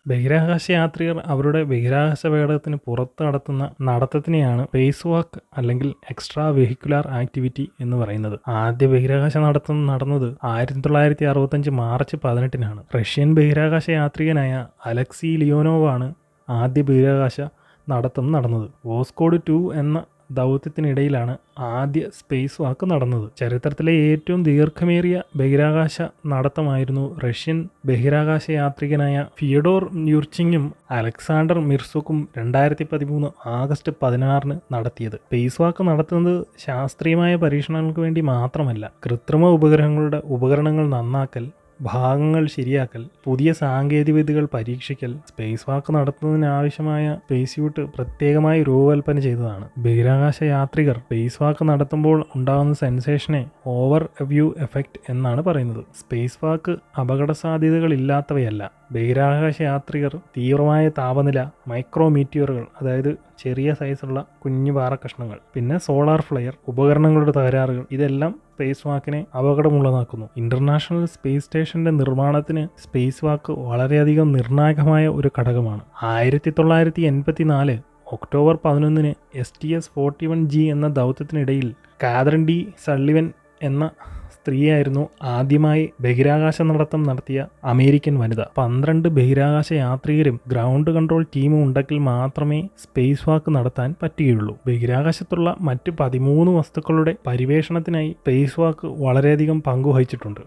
ബഹിരാകാശ യാത്രികർ അവരുടെ ബഹിരാകാശ പേടകത്തിന് പുറത്ത് നടത്തുന്ന നടത്തത്തിനെയാണ് സ്പേസ് വാക്ക് അല്ലെങ്കിൽ എക്സ്ട്രാ വെഹിക്കുലാർ ആക്ടിവിറ്റി എന്ന് പറയുന്നത്. ആദ്യ ബഹിരാകാശ നടത്തം നടന്നത് 1965 മാർച്ച് 18-നാണ്. റഷ്യൻ ബഹിരാകാശ യാത്രികനായ അലക്സി ലിയോനോവാണ് ആദ്യ ബഹിരാകാശ നടത്തം നടന്നത്. വോസ്കോഡ് 2 എന്ന ദൗത്യത്തിനിടയിലാണ് ആദ്യ സ്പേസ് വാക്ക് നടന്നത്. ചരിത്രത്തിലെ ഏറ്റവും ദീർഘമേറിയ ബഹിരാകാശ നടത്തമായിരുന്നു റഷ്യൻ ബഹിരാകാശ യാത്രികനായ ഫിയഡോർ യൂർച്ചിങ്ങും അലക്സാണ്ടർ മിർസുക്കും 2013 ആഗസ്റ്റ് 16-ന് നടത്തിയത്. സ്പേസ് വാക്ക് നടത്തുന്നത് ശാസ്ത്രീയമായ പരീക്ഷണങ്ങൾക്ക് വേണ്ടി മാത്രമല്ല, കൃത്രിമ ഉപകരണങ്ങൾ നന്നാക്കൽ, ഭാഗങ്ങൾ ശരിയാക്കൽ, പുതിയ സാങ്കേതികവിദ്യകൾ പരീക്ഷിക്കൽ, സ്പേസ് വാക്ക് നടത്തുന്നതിനാവശ്യമായ സ്പേസ് സ്യൂട്ട് പ്രത്യേകമായി രൂപകൽപ്പന ചെയ്തതാണ്. ബഹിരാകാശ യാത്രികർ സ്പേസ് വാക്ക് നടത്തുമ്പോൾ ഉണ്ടാകുന്ന സെൻസേഷനെ ഓവർ വ്യൂ എഫക്റ്റ് എന്നാണ് പറയുന്നത്. സ്പേസ് വാക്ക് അപകട സാധ്യതകളില്ലാത്തവയല്ല. ബഹിരാകാശ യാത്രികർ തീവ്രമായ താപനില, മൈക്രോമീറ്റിയറുകൾ, അതായത് ചെറിയ സൈസുള്ള കുഞ്ഞു പാറക്കഷ്ണങ്ങൾ, പിന്നെ സോളാർ ഫ്ലെയർ, ഉപകരണങ്ങളുടെ തകരാറുകൾ, ഇതെല്ലാം സ്പേസ് വാക്കിനെ അപകടമുള്ളതാക്കുന്നു. ഇന്റർനാഷണൽ സ്പേസ് സ്റ്റേഷന്റെ നിർമ്മാണത്തിന് സ്പേസ് വാക്ക് വളരെയധികം നിർണായകമായ ഒരു ഘടകമാണ്. 1984 ഒക്ടോബർ 11-ന് STS-41G എന്ന ദൗത്യത്തിനിടയിൽ കാതറിൻ ഡി സള്ളിവൻ എന്ന സ്ത്രീയായിരുന്നു ആദ്യമായി ബഹിരാകാശ നടത്തം നടത്തിയ അമേരിക്കൻ വനിത. 12 ബഹിരാകാശ യാത്രികരും ഗ്രൗണ്ട് കൺട്രോൾ ടീമും ഉണ്ടെങ്കിൽ മാത്രമേ സ്പേസ് വാക്ക് നടത്താൻ പറ്റുകയുള്ളൂ. ബഹിരാകാശത്തുള്ള മറ്റ് 13 വസ്തുക്കളുടെ പര്യവേഷണത്തിനായി സ്പേസ് വാക്ക് വളരെയധികം പങ്കുവഹിച്ചിട്ടുണ്ട്.